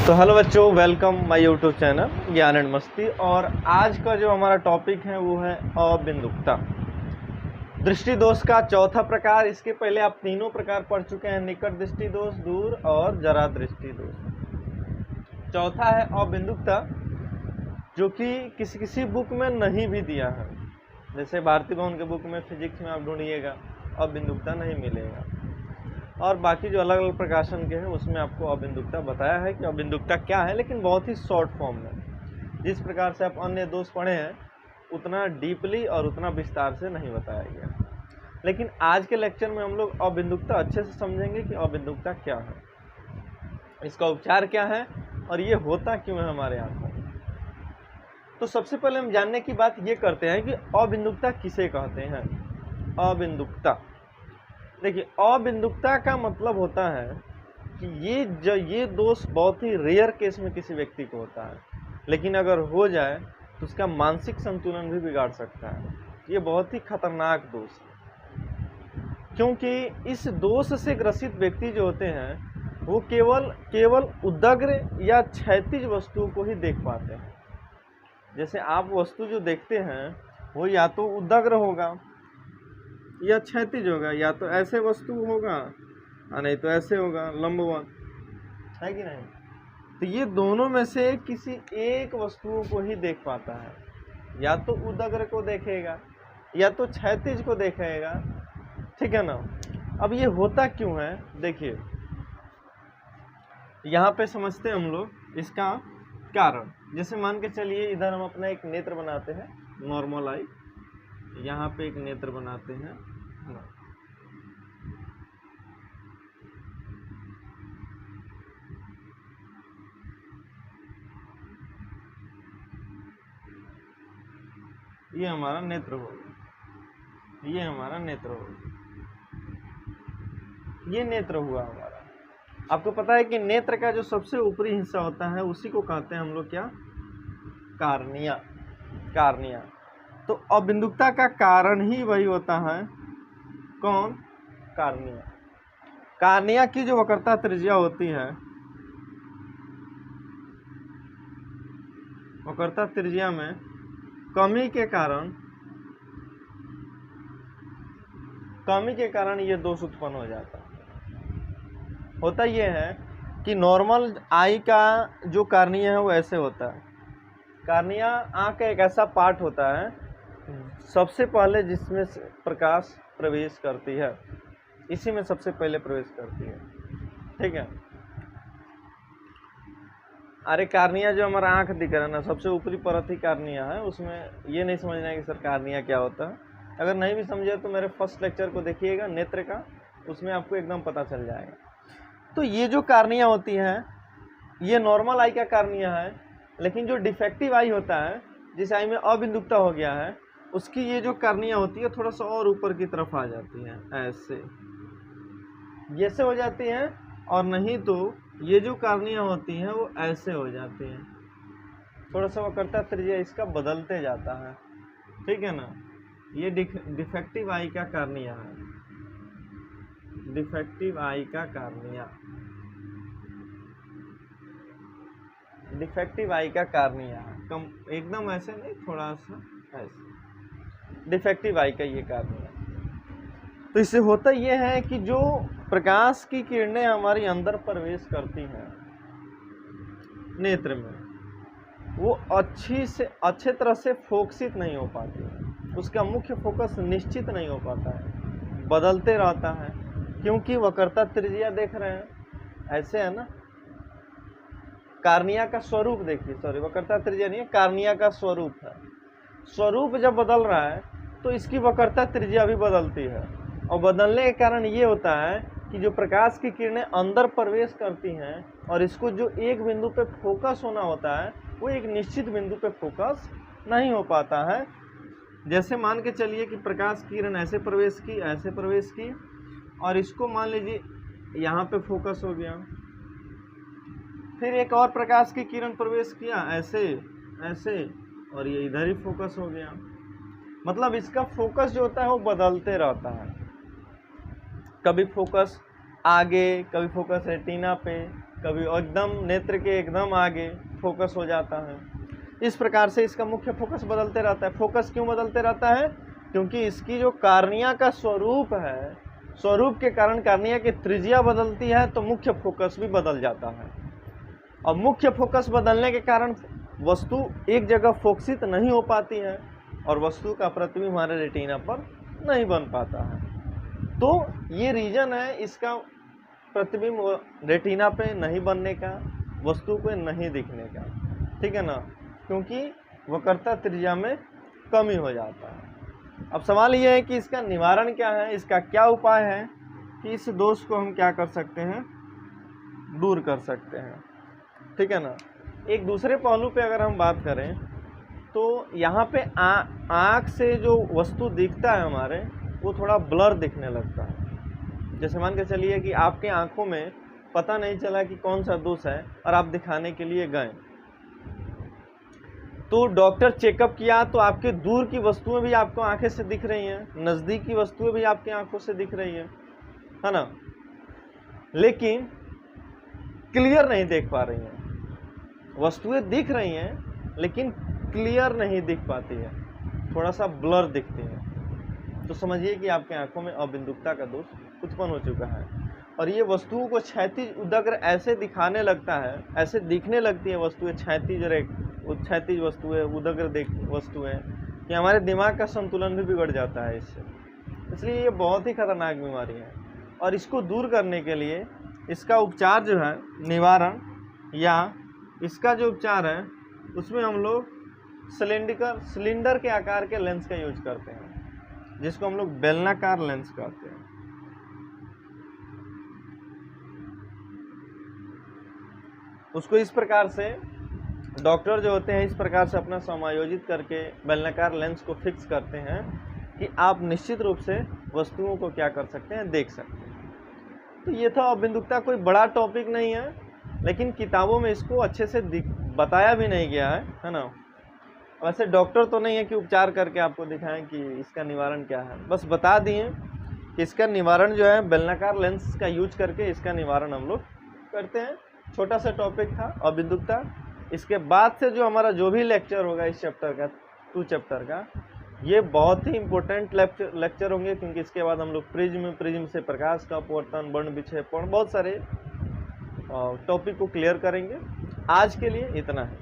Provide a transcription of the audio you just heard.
तो हेलो बच्चों, welcome my YouTube channel ज्ञान एंड मस्ती। और आज का जो हमारा टॉपिक है वो है अबिंदुकता। दृष्टि दोष का चौथा प्रकार। इसके पहले आप तीनों प्रकार पढ़ चुके हैं, निकट दृष्टि दोष, दूर और जरा दृष्टि दोष। चौथा है अबिंदुकता, जो कि किसी किसी बुक में नहीं भी दिया है। जैसे भारती भवन के बुक में फिजिक्स में आप ढूंढिएगा, अबिंदुकता नहीं मिलेगा। और बाकी जो अलग अलग प्रकाशन के हैं उसमें आपको अबिंदुकता बताया है कि अबिंदुकता क्या है, लेकिन बहुत ही शॉर्ट फॉर्म में। जिस प्रकार से आप अन्य दोष पढ़े हैं उतना डीपली और उतना विस्तार से नहीं बताया गया। लेकिन आज के लेक्चर में हम लोग अबिंदुकता अच्छे से समझेंगे कि अबिंदुकता क्या है, इसका उपचार क्या है और ये होता क्यों है हमारे आंखों में। तो सबसे पहले हम जानने की बात ये करते हैं कि अबिंदुकता किसे कहते हैं। अबिंदुकता, देखिए, अबिंदुकता का मतलब होता है कि ये दोष बहुत ही रेयर केस में किसी व्यक्ति को होता है, लेकिन अगर हो जाए तो उसका मानसिक संतुलन भी बिगाड़ सकता है। ये बहुत ही खतरनाक दोष है, क्योंकि इस दोष से ग्रसित व्यक्ति जो होते हैं वो केवल उदग्र या क्षैतिज वस्तुओं को ही देख पाते हैं। जैसे आप वस्तु जो देखते हैं वो या तो उदग्र होगा या क्षैतिज होगा, या तो ऐसे वस्तु होगा और नहीं तो ऐसे होगा, लंबवत, है कि नहीं। तो ये दोनों में से किसी एक वस्तुओं को ही देख पाता है, या तो उदग्र को देखेगा या तो क्षैतिज को देखेगा, ठीक है ना। अब ये होता क्यों है, देखिए यहाँ पे समझते हैं हम लोग इसका कारण। जैसे मान के चलिए इधर हम अपना एक नेत्र बनाते हैं, नॉर्मल आई, यहाँ पे एक नेत्र बनाते हैं, ये हमारा नेत्र होगा, ये हमारा नेत्र होगा, ये नेत्र हुआ हमारा। आपको पता है कि नेत्र का जो सबसे ऊपरी हिस्सा होता है उसी को कहते हैं हम लोग क्या, कार्निया। कार्निया। तो अबिंदुकता का कारण ही वही होता है, कौन, कार्निया। कार्निया की जो वक्रता त्रिज्या होती है, वक्रता त्रिज्या में कमी के कारण ये दोष उत्पन्न हो जाता है। होता ये है कि नॉर्मल आई का जो कार्निया है वो ऐसे होता है। कार्निया आँख का एक ऐसा पार्ट होता है सबसे पहले जिसमें प्रकाश प्रवेश करती है, इसी में सबसे पहले प्रवेश करती है, ठीक है। अरे कार्निया जो हमारा आँख दिख रहा है ना, सबसे ऊपरी परत ही कार्निया है। उसमें ये नहीं समझना है कि सर कार्निया क्या होता है। अगर नहीं भी समझे तो मेरे फर्स्ट लेक्चर को देखिएगा नेत्र का, उसमें आपको एकदम पता चल जाएगा। तो ये जो कार्निया होती है ये नॉर्मल आई का कार्निया है, लेकिन जो डिफेक्टिव आई होता है, जिस आई में अबिंदुकता हो गया है, उसकी ये जो कार्निया होती है थोड़ा सा और ऊपर की तरफ आ जाती है, ऐसे हो जाती है। और नहीं तो ये जो कार्निया होती हैं वो ऐसे हो जाती हैं, थोड़ा सा वक्रता त्रिज्या इसका बदलते जाता है, ठीक है ना। ये डिफेक्टिव आई का कार्निया है, डिफेक्टिव आई का कार्निया, डिफेक्टिव आई का कार्निया है, कम एकदम ऐसे नहीं, थोड़ा सा ऐसे, डिफेक्टिव आई का ये कार्निया। तो इससे होता ये है कि जो प्रकाश की किरणें हमारी अंदर प्रवेश करती हैं नेत्र में, वो अच्छे तरह से फोकसित नहीं हो पाती, उसका मुख्य फोकस निश्चित नहीं हो पाता है, बदलते रहता है। क्योंकि वक्रता त्रिज्या देख रहे हैं ऐसे है ना। कार्निया का स्वरूप देखिए, सॉरी वक्रता त्रिज्या नहीं है, कार्निया का स्वरूप है। स्वरूप जब बदल रहा है तो इसकी वक्रता त्रिज्या भी बदलती है, और बदलने के कारण ये होता है कि जो प्रकाश की किरणें अंदर प्रवेश करती हैं और इसको जो एक बिंदु पे फोकस होना होता है वो एक निश्चित बिंदु पे फोकस नहीं हो पाता है। जैसे मान के चलिए कि प्रकाश की किरण ऐसे प्रवेश की, और इसको मान लीजिए यहाँ पे फोकस हो गया, फिर एक और प्रकाश की किरण प्रवेश किया ऐसे, और ये इधर ही फोकस हो गया। मतलब इसका फोकस जो होता है वो बदलते रहता है, कभी फोकस आगे, कभी फोकस रेटिना पे, कभी एकदम नेत्र के एकदम आगे फोकस हो जाता है। इस प्रकार से इसका मुख्य फोकस बदलते रहता है। फोकस क्यों बदलते रहता है? क्योंकि इसकी जो कार्निया का स्वरूप है, स्वरूप के कारण कार्निया की त्रिज्या बदलती है, तो मुख्य फोकस भी बदल जाता है। और मुख्य फोकस बदलने के कारण वस्तु एक जगह फोकसित नहीं हो पाती है और वस्तु का प्रतिबिंब हमारे रेटिना पर नहीं बन पाता है। तो ये रीजन है इसका प्रतिबिंब रेटिना पे नहीं बनने का, वस्तु पे नहीं दिखने का, ठीक है ना, क्योंकि वक्रता त्रिज्या में कमी हो जाता है। अब सवाल ये है कि इसका निवारण क्या है, इसका क्या उपाय है कि इस दोष को हम क्या कर सकते हैं, दूर कर सकते हैं, ठीक है ना। एक दूसरे पहलू पे अगर हम बात करें तो यहाँ पे आँख से जो वस्तु दिखता है हमारे, वो थोड़ा ब्लर दिखने लगता है। जैसे मान के चलिए कि आपके आँखों में पता नहीं चला कि कौन सा दोष है और आप दिखाने के लिए गए, तो डॉक्टर चेकअप किया तो आपके दूर की वस्तुएं भी आपको आंखें से दिख रही हैं, नज़दीक की वस्तुएं भी आपकी आंखों से दिख रही है ना, लेकिन क्लियर नहीं देख पा रही हैं। वस्तुएं दिख रही हैं लेकिन क्लियर नहीं दिख पाती है, थोड़ा सा ब्लर दिखती है। तो समझिए कि आपके आंखों में अबिंदुकता का दोष उत्पन्न हो चुका है और ये वस्तुओं को क्षैतिज उदग्र ऐसे दिखाने लगता है, ऐसे दिखने लगती है वस्तुएं, क्षैतिज वस्तुएं, उदग्र वस्तुएं, कि हमारे दिमाग का संतुलन भी बिगड़ जाता है इससे। इसलिए ये बहुत ही खतरनाक बीमारी है और इसको दूर करने के लिए इसका उपचार जो है, निवारण या इसका जो उपचार है, उसमें हम लोग सिलेंडर के आकार के लेंस का यूज करते हैं, जिसको हम लोग बेलनाकार लेंस कहते हैं। उसको इस प्रकार से डॉक्टर जो होते हैं इस प्रकार से अपना समायोजित करके बेलनाकार लेंस को फिक्स करते हैं कि आप निश्चित रूप से वस्तुओं को क्या कर सकते हैं, देख सकते हैं। तो ये था अबिंदुकता, कोई बड़ा टॉपिक नहीं है, लेकिन किताबों में इसको अच्छे से बताया भी नहीं गया है ना। वैसे डॉक्टर तो नहीं है कि उपचार करके आपको दिखाएं कि इसका निवारण क्या है, बस बता दिए कि इसका निवारण जो है बेलनाकार लेंस का यूज करके इसका निवारण हम लोग करते हैं। छोटा सा टॉपिक था अबिंदुकता। इसके बाद से जो हमारा जो भी लेक्चर होगा इस चैप्टर का, 2 चैप्टर का, ये बहुत ही इम्पोर्टेंट लेक्चर होंगे, क्योंकि इसके बाद हम लोग प्रिज्म से प्रकाश का अपवर्तन, वर्ण विक्षेपण, बहुत सारे टॉपिक को क्लियर करेंगे। आज के लिए इतना है।